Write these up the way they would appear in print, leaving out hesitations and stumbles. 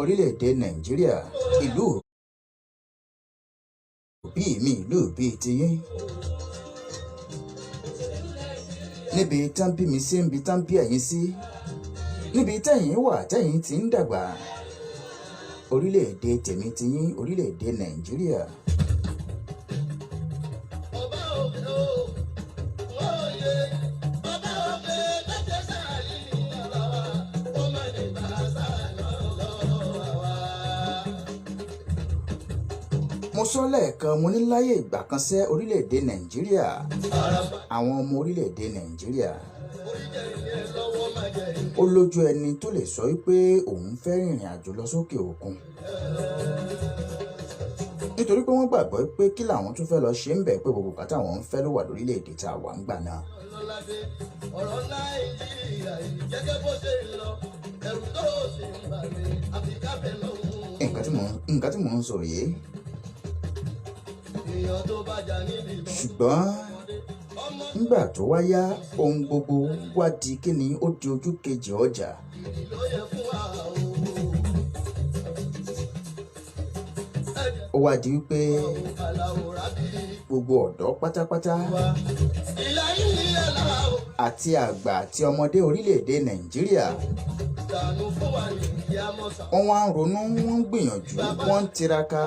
orílẹ̀-èdè Nàìjíríà, ìlú òbí mi, ìlú òbí tiyín. Níbi tán bí mi sí, níbi tán bí ẹ̀yin sí, níbi tẹ́yin wà tẹ́yin ti ń dàgbà. Orílẹ̀-èdè tèmi tiyín, orílẹ̀-èdè Nàìjíríà. Mo sọ lẹ́ẹ̀kan, mo ní láyé ìgbà kan sẹ́ orílẹ̀-èdè Nàìjíríà, àwọn ọmọ orílẹ̀-èdè Nàìjíríà, ó lójú ẹni tó lè sọ wípé òun fẹ́ rìnrìn àjò lọ sókè òkun, nítorí pé wọ́n gbàgbọ́ pé kí làwọn tún fẹ́ lọ ṣe ń bẹ̀, pé gbogbo nǹkan táwọn ń fẹ́ ló wà lórílẹ̀-èdè tá a wà ń gbà náà. ọ̀rọ̀ Nàìjíríà yìí gẹ́gẹ́ bó ṣe ń lọ ẹ̀rù tó sì ń bà mí àfi káfẹ́ lọ́hùn. nǹkan tí mò ń sọ yìí. èèyàn tó bá jà níbi ìbọn. ṣùgbọ́n nígbà tó wá yá, ohun gbogbo wá di kíni, ó di ojú kejì ọjà. ìrì ló yẹ fún wa o. Ó wá di wípé àlàó rábì. gbogbo ọ̀dọ́ pátápátá ìlà yìí yẹ lára o. àti àgbà àti ọmọdé orílẹ̀-èdè Nàìjíríà, ìdààmú fún wa ní ìyá mọ́sá. wọ́n wá ń ronú, wọ́n ń gbìyànjú, wọ́n ń tiraka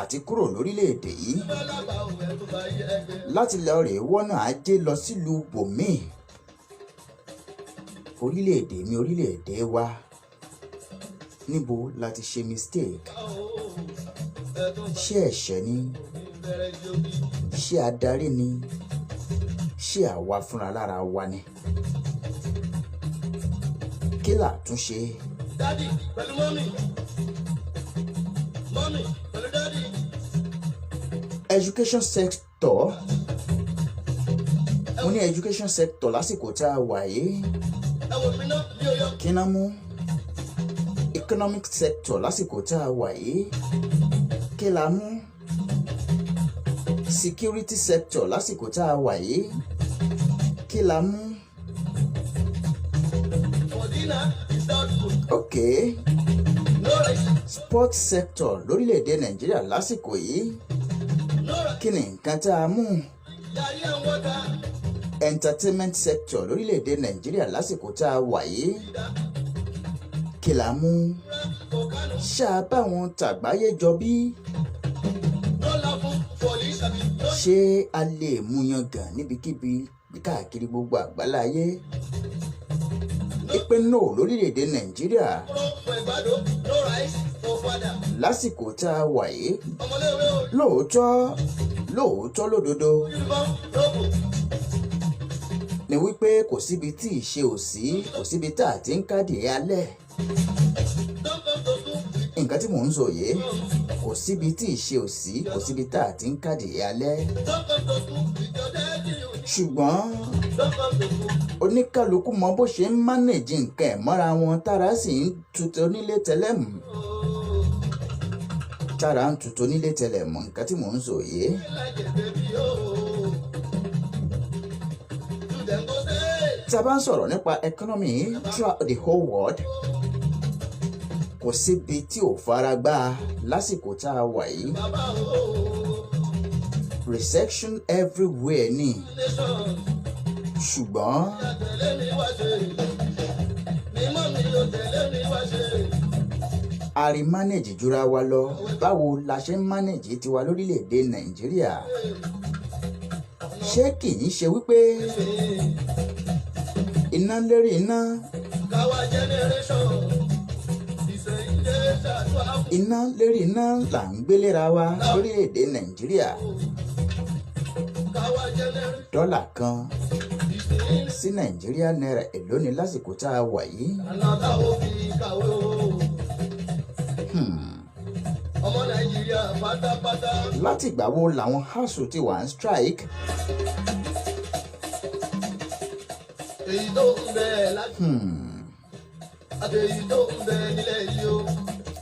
àti kúrò lórílẹ̀-èdè yìí bẹ́ẹ̀ lágbà òun ẹ̀ tó bá yẹ ẹgbẹ́. láti lọ rèé wọ́nà ajé lọ sílùú bòmíì. Orílẹ̀-èdè mi, orílẹ̀-èdè wa, níbo la ti ṣe mistake? Ṣé ẹ̀ṣẹ̀ ni? Ṣé adarí ni? Ṣé àwa fúnra lára wa ni? Kí là tún ṣe? dádì pẹ̀lú mọ́mì pẹ̀lú dádì. Education sector, mo ní education sector lásìkò tá a wà yìí. ẹ wò mí náà bí o yọ. Kí ná mú? Economic sector lásìkò tá a wà yìí. Kí la mú? Security sector lásìkò tá a wà yìí. Kí la mú? for dinner is not good. Okay. no rice. Sports sector lórílẹ̀‐èdè Nàìjíríà lásìkò yìí. no rice. Kí ni nǹkan tá a mú? yàrá ẹ̀ wọ́n ta. Entertainment sector lórílẹ̀‐èdè Nàìjíríà lásìkò tá a wà yìí. Kí la mú? Ṣáà báwọn tàgbáyé jọ bí? no love for this àbí. Ṣé a lè mú yangàn níbikíbi káàkiri gbogbo àgbáláyé? Ìpè no lórílẹ̀‐èdè Nàìjíríà no for ìgbàdo no rice no father. lásìkò tá a wà yìí. ọmọléèwé o. Lóòótọ́ lódodo uniform no book. ni wípé kò síbi tí ìṣe ò sí, kò síbi tá a ti ń kádìí alẹ́. don't come to school. Nǹkan tí mò ń sọ yìí, kò síbi tí ìṣe ò sí, kò síbi tá a ti ń kádìí alẹ́. don't come to school with your daddy. Ṣùgbọ́n don't come to school. oníkálukú mọ bó ṣe ń mánéjì nǹkan ẹ̀ mọ́ra wọn, tára sì ń tutù onílé tẹlẹ́mù. Tára ń tutù onílé tẹlẹ́mù, nǹkan tí mò ń sọ yìí. like a baby o. you dem go say. Tá a bá ń sọ̀rọ̀ nípa economy throughout the whole world, kò síbi tí ò fara gbá lásìkò tá a wà yìí. bàbá o. Recession everywhere ni. nation. Ṣùgbọ́n tẹ̀lé mi wá ṣe. ni mọ́mí yóò tẹ̀lé mi wá ṣe. a rí manage jura wa lọ. Báwo la ṣe ń manage tiwa lórílẹ̀‐èdè Nàìjíríà? Ṣé kì í ṣe wípé iná lérí iná, káwa generation. ìsẹ̀yìn lè ṣàtúwà fún. iná lérí iná là ń gbé léra wa lórílẹ̀‐èdè Nàìjíríà? káwa generation. Dọ́là kan ìsẹ̀yìn. sí Nàìjíríà náírà èló ni lásìkò tá a wà yìí? aláta ó fi kàwé o. ọmọ Nàìjíríà pátápátá. Láti ìgbà wo làwọn ASUU ti wà ń strike? èyí tó ń bẹ láti. àti èyí tó ń bẹ nílẹ̀ yìí o.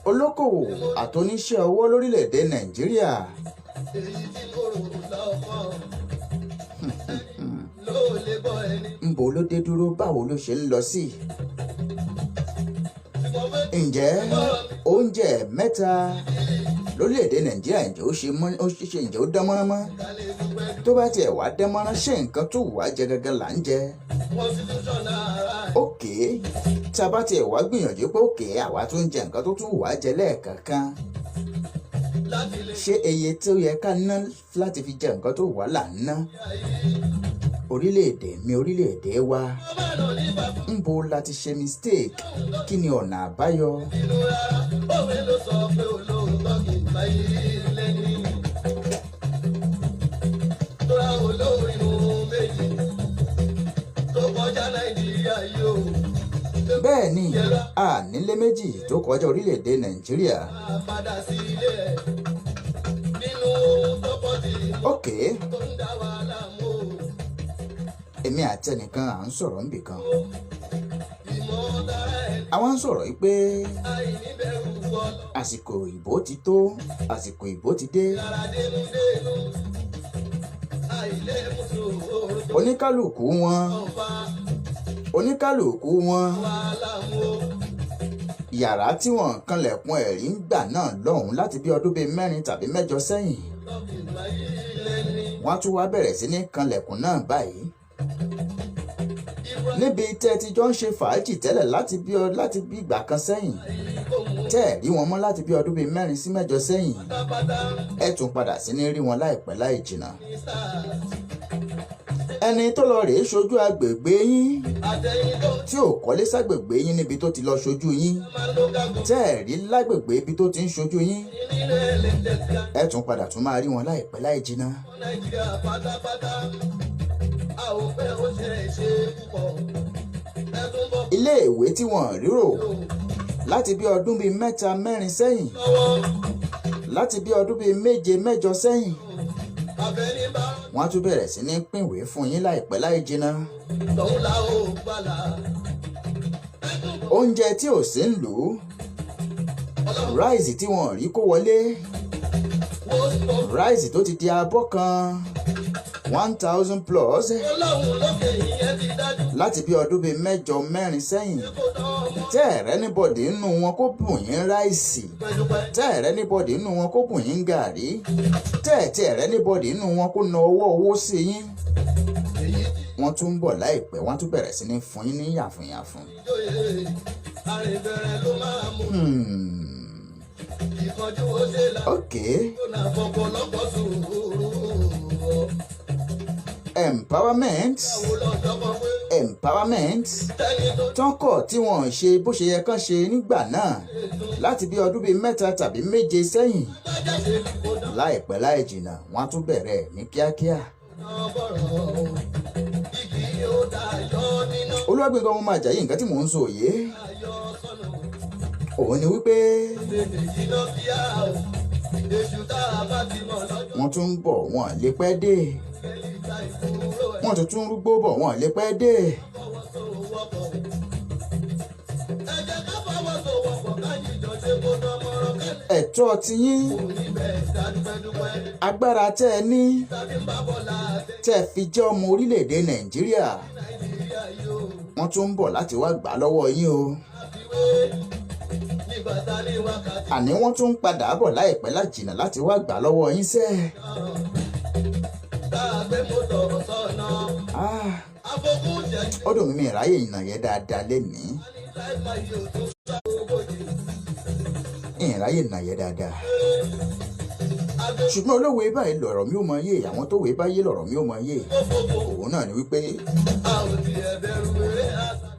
Olókòwò àtòníṣẹ́ ọwọ́ lórílẹ̀‐èdè Nàìjíríà, èyí tí mo rò lọ́kàn. ló lè bọ́ ẹni. ńbo ló dé dúró, báwo ló ṣe ń lọ sí? ǹjẹ́ oúnjẹ mẹ́ta lórílẹ̀‐èdè nàìjíríà ǹjẹ́ ǹjẹ́ ó dán mọ́rán mọ́ tó bá tiẹ̀ wá dán mọ́rán ṣé nǹkan tó wù wá jẹ gangan là ń jẹ. òkè tá a bá tiẹ̀ wá gbìyànjú pé òkè àwa tó ń jẹ nǹkan tó tún wù wá jẹ lẹ́ẹ̀kankan ṣé iye tó yẹ ká ná láti fi jẹ nǹkan tó wù wá là ń ná. orílẹ̀‐èdè wa ń bo láti ṣe mistake kí ni ọ̀nà àbáyọ. bẹ́ẹ̀ ni a nílé méjì tó kọjá orílẹ̀‐èdè nàìjíríà. ok èmi àti ẹnìkan à ń sọ̀rọ̀ níbì kan àwọn ń sọ̀rọ̀ yìí pé àsìkò ìbò ti tó àsìkò ìbò ti dé oníkálùkù wọn yàrá tí wọ́n kanlẹ̀kùn ẹ̀rí ń gbà náà lọ́hùn láti bí ọdún bíi 4 tàbí 8 sẹ́yìn wọ́n tún wá bẹ̀rẹ̀ sí ní kanlẹ̀kùn náà báyìí níbi tẹ́ ti jọ ń ṣe fàájì tẹ́lẹ̀ láti bí ìgbà kan sẹ́yìn tẹ́ ẹ̀ rí wọn mọ́ láti bí ọdún bíi 4 sí 8 sẹ́yìn ẹ tún padà sí ní rí wọn láìpẹ́ láì jìnnà. ẹni tó lọ rèé ṣojú agbègbè yín tí ò kọ́lé ságbègbè yín níbi tó ti lọ ṣojú yín tẹ́ ẹ̀ rí lágbègbè ibi tó ti ń ṣojú yín ẹ tún padà tún máa rí wọn láìpẹ́ láì jìnnà. ilé ìwé tí wọ́n rírò láti bí ọdún bíi 3-4 sẹ́yìn láti bí ọdún bíi 7-8 sẹ́yìn wọ́n tún bẹ̀rẹ̀ sí ní pínwé fún yín láìpẹ́ láì jìnnà. oúnjẹ tí ò sí ń lò ráìsì tí wọ́n rí kó wọlé ráìsì tó ti di abọ́ kan 1000 plus láti bí ọdún bíi 7-4 sẹ́yìn tẹ́ ẹ̀rẹ́ níbọ̀dì nínú wọn kó bùn yín ráìsì tẹ́ ẹ̀rẹ́ níbọ̀dì nínú wọn kó bùn yín gàrí tẹ́ ẹ̀rẹ́ níbọ̀dì nínú wọn kó na owó sí yín wọ́n tún ń bọ̀ láìpẹ́ wọ́n tún bẹ̀rẹ̀ sí ní fún yín ní yàfùnyàfùn. ok empowerment tọ́kọ̀ tí wọ́n ṣe bó ṣe yẹ kán ṣe nígbà náà láti bí ọdún bíi 3 tàbí 7 sẹ́yìn láìpẹ́ láì jìnnà wọ́n á tún bẹ̀rẹ̀ ní kíákíá. Olúwàgbénga ọmọ Àjàyí nǹkan tí mò ń sọ òye òun ni wípé wọ́n tún ń bọ̀ wọ́n lè pẹ́ dé wọ́n tún tún rúgbó bọ̀ wọ́n lè pẹ́ dé. ẹ̀tọ́ tiyín agbára tẹ́ ẹ ní tẹ́ ẹ fi jẹ́ ọmọ orílẹ̀-èdè Nàìjíríà wọ́n tún ń bọ̀ láti wá gbà lọ́wọ́ yín o. àní wọ́n tún ń padà bọ̀ láìpẹ́ lájìnà láti wá gbà lọ́wọ́ yín sẹ́. ó dùn mí ìráyè ìnàyẹ dáadáa lénìí. ìráyè ìnàyẹ dáadáa. ṣùgbọ́n olówó báyìí lọ̀rọ̀ mi ò mọ yé àwọn tó wé báyé lọ̀rọ̀ mi ò mọ yé. òun náà ni wípé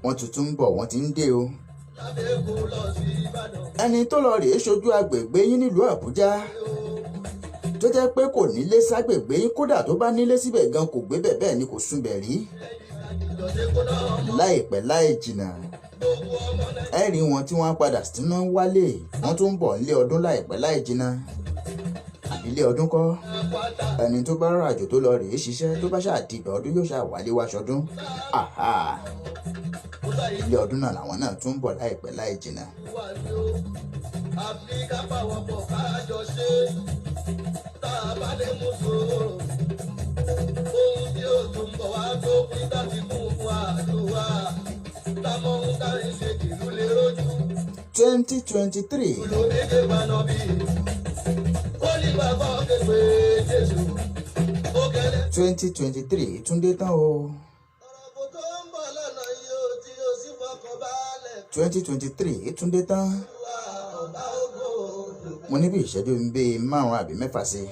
wọ́n tuntun ń bọ̀ wọ́n ti ń dé o. ẹni tó lọ rèé ṣojú agbègbè yín nílùú Àbújá tó jẹ́ pé kò nílé ságbègbè yín kódà tó bá nílé síbẹ̀ gan kò gbé bẹ̀ bẹ́ẹ̀ ni kò súnbẹ̀ rí. láìpẹ́ láì jìnnà ẹ rí wọn tí wọ́n á padà sínú wálé wọ́n tún ń bọ̀ nílé ọdún láìpẹ́ láì jìnnà. àbílé ọdún kọ́ ẹni tó bá ràjò tó lọ rèé ṣiṣẹ́ tó bá ṣàdìgbà ọdún yóò ṣàwálé wáṣọdún. ilé ọdún náà làwọn náà tún ń bọ̀ láìpẹ́ láì jìnnà. Áfíríkà pàwọ̀ pọ̀ kájọ ṣe tá a bá lè mú sòrò ohun tí ó tún bọ̀ wá tó pín láti kún fún àdúrà táwọn ohun tá ń ṣe kìlú lè rójú. tó 2023 olómìnira gbaná bí ó ní bàbá képe Jésù ó kẹlẹ́. 2023 tún dé tán o. ọ̀rọ̀ kò tó ń bọ̀ lọ́nà yìí ó tí ó sì fọkàn balẹ̀. 2023 tún dé tán. wà ọ̀bá ògo mo ní bí ìṣẹ́jú bíi 5 àbí 6 sí.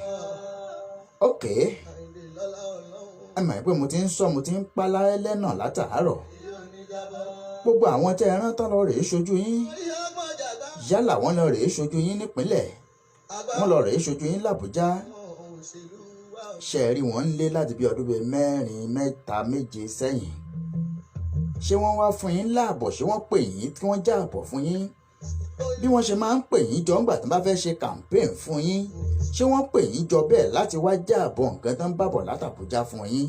ok àìlè lọ́la ọlọ́run ẹ mọ̀ pé mo ti ń sọ mo ti ń pa lẹ́nà látàárọ̀. yóò ní jábọ́. gbogbo àwọn tẹ́ ẹ rán tán lọ rèé ṣojú yín orí ọgbọ́n jàgbá yálà wọ́n lọ rèé ṣojú yín nípínlẹ̀ wọ́n lọ rèé ṣojú yín làbújá. òṣèlú wa ṣe é rí wọn lé láti bí ọdún bíi 4, 3, 7 sẹ́yìn. ṣé wọ́n wá fún yín láàbọ̀ ṣé wọ́n pè yín kí wọ́n jáàbọ̀ fún yín bí wọ́n ṣe máa ń pè yín jọ ńgbà tó bá fẹ́ ṣe campaign fún yín ṣé wọ́n pè yín jọ bẹ́ẹ̀ láti wá jáàbọ̀ nǹkan tó ń bàbọ̀ látàbújá fún yín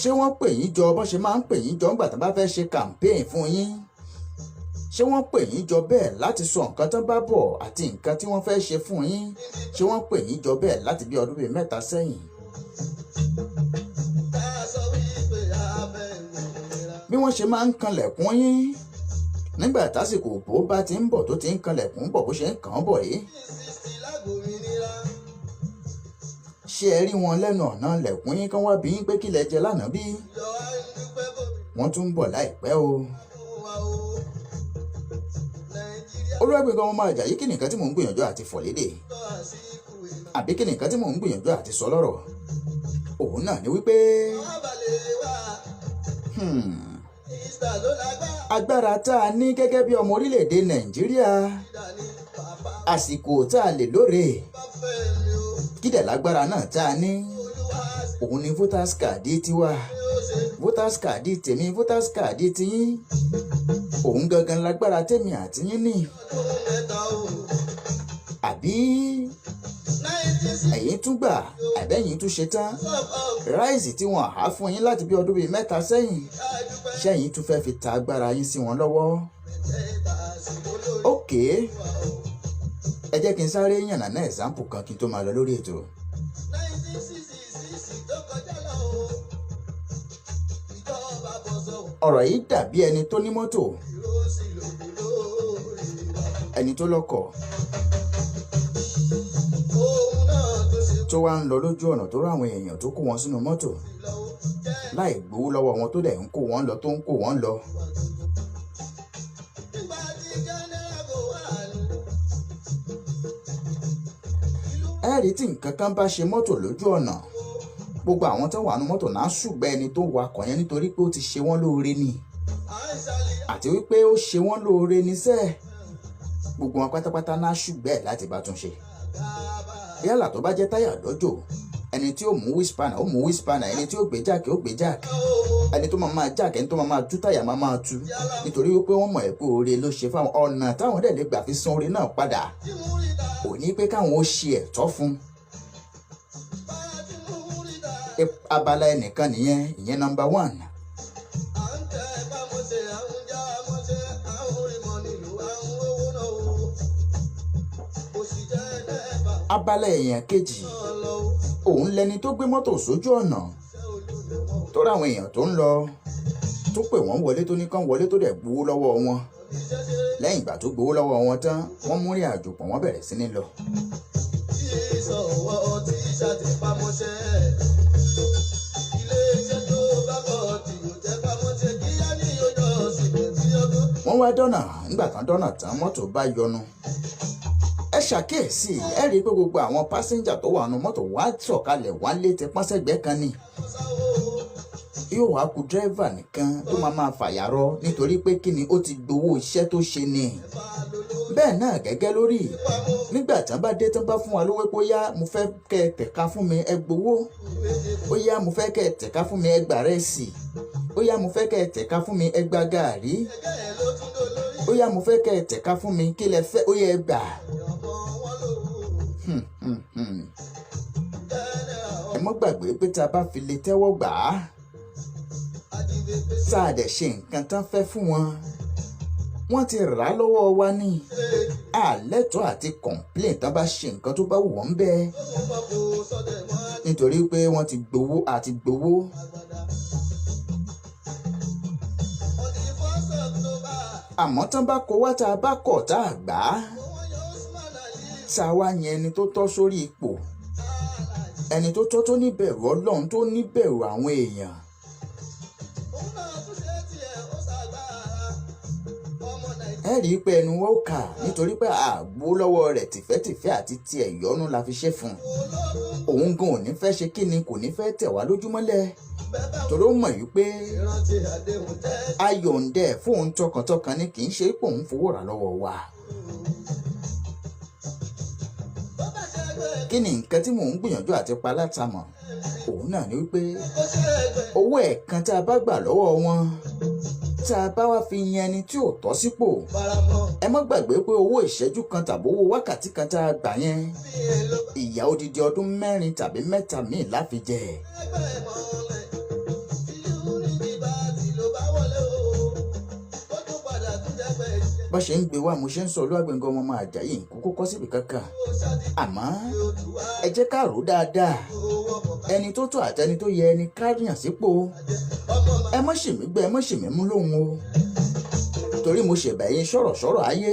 ṣé wọ́n pè yín jọ bọ́n ṣe máa ń pè yín jọ ńgbà tó bá fẹ́ ṣe campaign fún yín ṣé wọ́n pè yín jọ bẹ́ẹ̀ láti sọ nǹkan tó bá bọ̀ àti nǹkan tí wọ́n fẹ́ ṣe fún yín ṣé wọ́n pè yín jọ bẹ́ẹ̀ láti bí ọdún bíi 3 sẹ́yìn. tá a sọ wípé abẹ́ ìgbòmìnira. bí wọ́n ṣe máa ń kanlẹ̀kùn yín nígbà tásìkò òbó bá ti ń bọ̀ tó ti ń kanlẹ̀kùn bọ̀ bó ṣe ń kàn án bọ̀ yìí 60 lágbòmìnira. ṣé ẹ rí wọn lẹ́nu ọ̀nà lẹ̀kùn yín kán wá bí yín pé kí lẹ jẹ lánàá bí yọ àìdúpẹ́ gómìnà wọ́n tún ń bọ̀ láìpẹ́ o. fún wa o. nàìjíríà Olúwàgbénga ọmọ Àjàyí kí nìkan tí mò ń gbìyànjú àti fọ̀ lédè tọ́ àsìkò iná. àbí kí nìkan tí mò ń gbìyànjú àti sọ lọ́rọ̀ òun náà ni wípé wọ́n balẹ̀ wá ìsà ló lágbá. agbára tá a ní gẹ́gẹ́ bí ọmọ orílẹ̀-èdè Nàìjíríà ìdání bàbá àsìkò tá a lè lóore bá fẹ́ mi o. kídẹ̀ lágbára náà tá a ní olúwa òun ni voters card tiwa ṣe ó ṣe voters card tèmi voters card tiyín òun gangan lágbára tèmi àtiyín ní ọdún mẹ́ta o. àbí 96 ẹ̀yin tún gbà àbẹ́yìn tún ṣe tán of ráìsì tí wọ́n há fún yín láti bí ọdún bíi 3 sẹ́yìn àìdúpẹ́ ṣẹ́yìn tún fẹ́ fi ta agbára yín sí wọn lọ́wọ́. mẹ́ta àsìkò lórí ókè wa o. ẹ jẹ́ kí n sáré yànnà náà ẹ̀sáǹpù kan kí n tó máa lọ lórí ètò. 1966 tó kọjá lọ o. ìjọba bọ̀ sọ̀rọ̀ ọ̀rọ̀ yìí dàbí ẹni tó ní mọ́tò ìró sí lòdì lórí wa. ẹni tó lọ́kọ̀ òun náà tó ṣe tó wá ń lọ lójú ọ̀nà tó ráwọn èèyàn tó kó wọn sínú mọ́tò lọ́wọ́ jẹ́ láì gbowó lọ́wọ́ wọn tó dẹ̀ ń kó wọn lọ tó ń kó wọn lọ. nígbà tí jẹ́nẹ́rà kò wà ní. ẹ rí tí nǹkan kan bá ṣe mọ́tò lójú ọ̀nà gbogbo àwọn tó wà nínú mọ́tò náà ṣùgbọ́n ẹni tó wakọ̀ yẹn nítorí pé ó ti ṣe wọ́n lóore ni àìsàlẹ̀ àti wípé ó ṣe wọ́n lóore níṣẹ́ gbogbo wọn pátápátá náà ṣùgbọ́n ẹ̀ láti bá tún ṣe. àgàbà yálà tó bá jẹ́ táyà lọ́jọ́ ẹni tí ó mú wíṣpánà ó mú wíṣpánà ẹni tí ó gbé jáàkì ó gbé jáàkì ẹni tó máa jáàkì ẹni tó máa tú táyà máa tú nítorí wípé wọ́n mọ̀ ẹ́ pé oore ló ṣe fáwọn ọ̀nà táwọn dẹ̀ lè gbà fi san oore náà padà tí mú rí ta ò ní pé káwọn ó ṣe ẹ̀tọ́ fún bá tí mú rí ta. abala ẹnìkan nìyẹn ìyẹn number 1. à ń tẹ bámọ́ṣe à ń já mọ́ṣe à ń rí mọ́ nílùú à ń rówó náà o. kò sì jẹ́ ẹ̀ẹ́dẹ́gbà abala èèyàn kejì náà lọ o. òun lẹni tó gbé mọ́tò sójú ọ̀nà ṣé olùlẹ̀ wọn ò tó ráwọn èèyàn tó ń lọ tó pè wọ́n wọlé tó ní kán wọlé tó dẹ̀ gbowó lọ́wọ́ wọn ní ṣẹ́ṣẹ́ lẹ́yìn ìgbà tó gbowó lọ́wọ́ wọn tán wọ́n mú rìn àjò pọ̀ wọ́n bẹ̀rẹ̀ sí ní lọ. tí ìṣọ̀wọ́ tí ṣàtì pamọ́ṣẹ́. ilé iṣẹ́ tó bá kọ̀ tí ò jẹ́ pamọ́ṣẹ́ kíá ní ọjọ́ síbẹ̀ tí ọdún. wọ́n wá dọ́nà nígbà tán dọ́nà tán mọ́tò bá yọnu. ẹ ṣàkíyèsí ẹ rí i pé gbogbo àwọn pásẹ́ńjà tó wà nù mọ́tò wá sọ̀kalẹ̀ wá lé ti pọ́nsẹ́gbẹ́ kan ni yóò wá ku dírẹ́fà nìkan tó máa fàyàrọ nítorí pé kí ni ó ti gbowó iṣẹ́ tó ṣe ni. bẹ́ẹ̀ náà gẹ́gẹ́ lórí nígbà tí wọ́n bá dé tí wọ́n bá fún wa lówó pé ó yá mo fẹ́ kẹ́ ẹ tẹ̀ka fún mi ẹ gbowó ó yá mo fẹ́ kẹ́ ẹ tẹ̀ka fún mi ẹ gbà rẹ́sì ó yá mo fẹ́ kẹ́ ẹ tẹ̀ka fún mi ẹ gbà gàárì ẹgbẹ́ ẹ̀ ló tún dó lórí. ó yá mo fẹ́ kẹ́ ẹ tẹ̀ka fún mi kí lẹ fẹ́ ó yẹ ẹ gbà. ọmọ wọn lò ó. jẹ́nẹ́rà ẹ mọ́ gbàgbé pé tá a bá fi lè tẹ́wọ́ gbà á àdìbẹ́ pé tá a dẹ̀ ṣe nǹkan tán fẹ́ fún wọn wọ́n ti rà á lọ́wọ́ wa ní àlẹ́tọ̀ àti complain tán bá ṣe nǹkan tó bá wù wọ́n bẹ́ẹ̀ òun bọ̀ kó sọ́dẹ̀ mọ́ nítorí pé wọ́n ti gbowó àti gbowó. àgbàdà. on the 1st October àmọ́ tán bá kó wá tá a bá kọ̀ tá a gbà á tá a wá yẹn ẹni tó tọ́ sórí ipò ẹni tó tọ́ tó níbẹ̀rù Ọlọ́run tó níbẹ̀rù àwọn èèyàn. ẹ rí i pé ẹnu wọn ò kà nítorí pé àgbo lọ́wọ́ rẹ̀ tìfẹ́tìfẹ́ àti tiẹ̀ ìyọ́nú la fi ṣe fún un. òun gan ò ní fẹ́ ṣe kí ni kò ní fẹ́ tẹ̀ wá lójúmọ́lẹ̀ torí ó mọ̀ wípé ayọ̀ǹdẹ̀ fóun tọkàntọkàn ni kì í ṣe pé òun fowó rà lọ́wọ́ wa. kí ni nǹkan tí mò ń gbìyànjú àti pa látàmọ̀ òun náà ni wípé owó ẹ̀kan tá a bá gbà lọ́wọ́ wọn tá a bá wá fi yan ẹni tí ò tọ́ sípò ẹ má gbàgbé pé owó ìṣẹ́jú kan tàbí owó wákàtí kan tá a gbà yẹn ìyà odidi ọdún 4 tàbí 3 míì láfi jẹ. bó ṣe ń gbé wá mo ṣe ń sọ Olúwàgbénga ọmọ Àjàyí kókó kọ́ síbi kankan àmọ́ ẹ jẹ́ ká rò dáadáa ẹni tó tó àtẹni tó yẹ ẹni káríyàn sípò ẹ má ṣèmí gbé ẹ má ṣèmí mú lóhùn o torí mo ṣèbà ẹ̀yin sọ̀rọ̀sọ̀rọ̀ ayé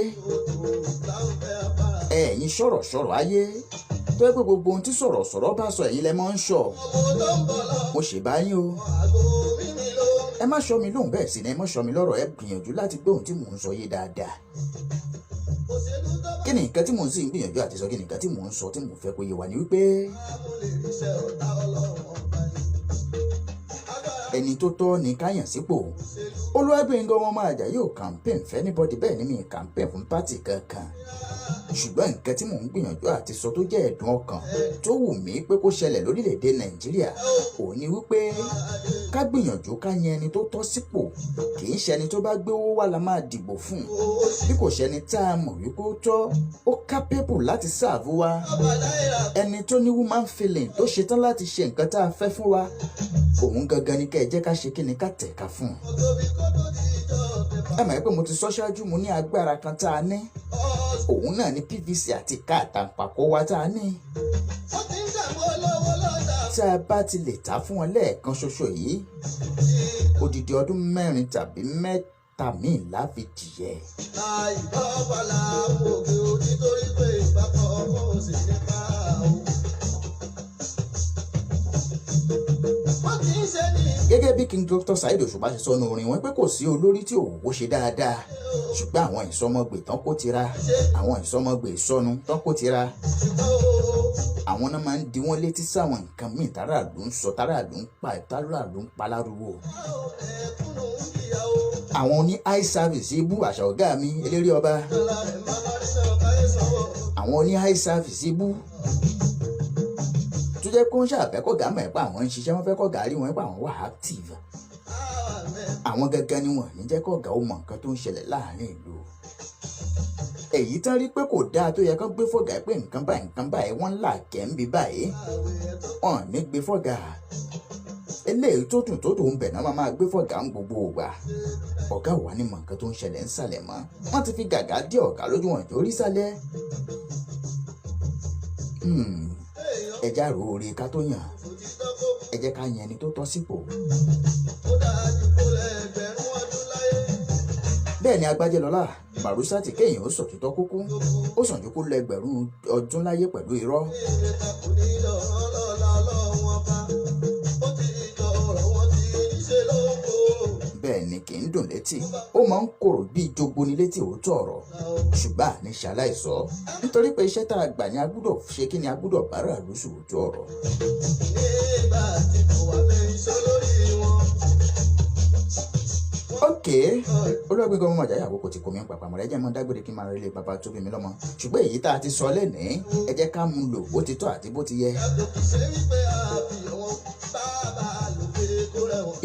ẹ̀yin sọ̀rọ̀sọ̀rọ̀ ayé tó yẹ pé gbogbo ohun tí sọ̀rọ̀sọ̀rọ̀ bá sọ ẹ̀yin lẹ mọ́ ń sọ mo ṣèbà yín o ẹ má sọ mi lóhùn bẹ́ẹ̀ sì ni ẹ má sọ mi lọ́rọ̀ ẹ gbìyànjú láti gbé ohun tí mò ń sọ yé dáadáa. kí ni nǹkan tí mò ń sì ń gbìyànjú àti sọ kí ni nǹkan tí mò ń sọ tí mò ń fẹ́ kó yé wa ni wípé ẹni tó tọ́ ni káyàn sípò. Olúwàgbénga ọmọ Àjàyí ò campaign fẹ́ anybody bẹ́ẹ̀ ni mi campaign fún pátì kankan ṣùgbọ́n nǹkan tí mò ń gbìyànjú àti sọ tó jẹ́ ẹ̀dùn ọkàn tó wù mí pé kó ṣẹlẹ̀ lórílẹ̀‐èdè Nàìjíríà òun ni wípé ká gbìyànjú ká yan ẹni tó tọ́ sípò kì í ṣẹni tó bá gbé owó wá la máa dìbò fún bí kò ṣẹni tá a mọ̀ wípé ó tọ́ ó capable láti sáàbù wa ẹni tó ní woman feeling tó ṣetán láti ṣe nǹkan tá a fẹ́ fún wa òun gangan ni ká ẹ jẹ́ ká ṣe kí ni ká tẹ̀ka fún un. ẹ mọ̀ pé mo ti sọ ṣáájú mo ní agbára kan tá a ní òun náà ni PVC àti ká àtàǹpàkò wa tá a ní. tá a bá ti lè ta fún wọn lẹ́ẹ̀kan ṣoṣo yìí odidi ọdún 4 tàbí 3 míì láfi dìyẹ. gẹ́gẹ́ bí King Dr. Saheed Òṣùpá ṣe sọnù orin wọn pé kò sí olórí tí òwò ṣe dáadáa ṣùgbọ́n àwọn ìsọmọgbè tán kó tira àwọn ìsọmọgbè ìsọnù tán kó tira àwọn náà máa ń di wọ́n létí sáwọn nǹkan míì táràlú ń sọ táràlú ń pa lárúwò. àwọn ní eye service ibú àṣà ọ̀gá mi eléré ọba àwọn ní eye service ibú tó jẹ́ kó ń ṣàfẹ́ kọ́gà mọ̀ ẹ́ pa àwọn ń ṣiṣẹ́ wọn fẹ́ kọ́gà rí wọn pa àwọn wà active àwọn gangan ni wọn ní jẹ́ kọ́gà ó mọ nǹkan tó ń ṣẹlẹ̀ láàrin ìlú èyí tán rí pé kò dáa tó yẹ kán gbé fọ́gà pé nǹkan báyìí wọ́n ń là kẹ́ńbí báyìí wọn ní gbé fọ́gà eléyìí tó dùn ń bẹ̀ náà máa gbé fọ́gà ń gbogbo ògbà ọ̀gá wa ní mọ nǹkan tó ń ṣẹlẹ̀ ń sàlẹ̀ mọ́ wọ́n ti fi gàgà dé ọ̀gá lójú wọn ìjọ orí sálẹ̀ ẹ já ro oore ká tó yàn ẹ jẹ́ ká yan ẹni tó tọ́ sípò. bẹ́ẹ̀ ni Agbájẹ́lọ́lá Bàrúsátì kéèyàn ó sọ̀títọ́ kúkú ó sàn ju kó lọ ẹgbẹ̀rún ọdún láyé pẹ̀lú irọ́. bẹ́ẹ̀ ni kì í dùn létí ó máa ń korò bíi jogbo ní létí òótọ́ ọ̀rọ̀ ṣùgbọ́n àní ṣaláìsọ nítorí pé iṣẹ́ tá a gbà ní a gbúdọ̀ ṣe kí ni a gbúdọ̀ bára lóṣù òótọ́ ọ̀rọ̀. Olúwàgbénga ọmọ Àjàyí àkókò tí kò mí pàpà mọ̀rẹ́ jẹ́ mọ́ dágbére kí n máa relé bàbá tó bí mi lọ́mọ ṣùgbọ́n èyí tá a ti sọ lẹ́nìí ẹ jẹ́ ká mú lò bó ti tọ́ àti bó ti yẹ.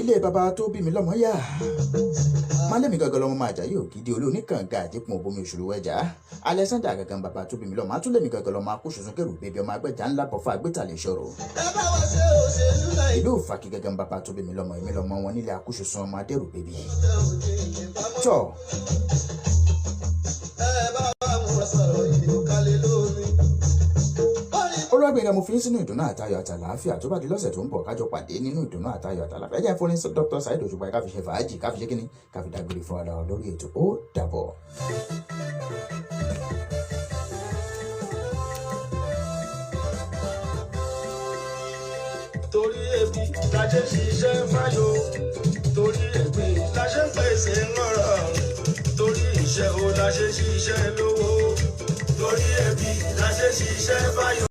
ilé bàbá tó bí mi lọ́mọ yá máa lẹ́mí gangan lọ́mọ Àjàyí Ògìdì olú oníkànga àdínkù òbomi òṣèlú wẹ̀já Alexander gangan bàbá tó bí mi lọ́mọ àtúlẹ̀mí gangan lọ́mọ akóṣoṣo kẹrù bèbí ọmọ agbẹ́jà ńlá bọ̀fà àgbétàlẹ̀ ìṣòro ìlú Ìfàkì gangan bàbá tó bí mi lọ́mọ èmi lọ́mọ wọn nílé akóṣoṣo ọmọ adẹ́rù bèbí tọ́. Olúwàgbénga yẹn mo fi ń sínú ìdùnnú àtayọ̀ àtàlàáfíà tó bá di lọ́sẹ̀ tó ń bọ̀ kájọ pàdé nínú ìdùnnú àtayọ̀ àtàlàáfíà. ẹ jẹ́ fún ní Dr. Saheed Òṣùpá ká fi ṣe fàájì ká fi ṣe kíní ká fi dágbére fún ara lórí ètò. Ó dàbọ̀. Torí ebi la ṣe ṣiṣẹ́ fáyọ̀, torí ẹ̀gbin la ṣe ń pèsè ńlọrọ̀, torí iṣẹ́ o la ṣe ṣiṣẹ́ lówó, torí ebi la ṣe ṣiṣẹ́ fáyọ̀.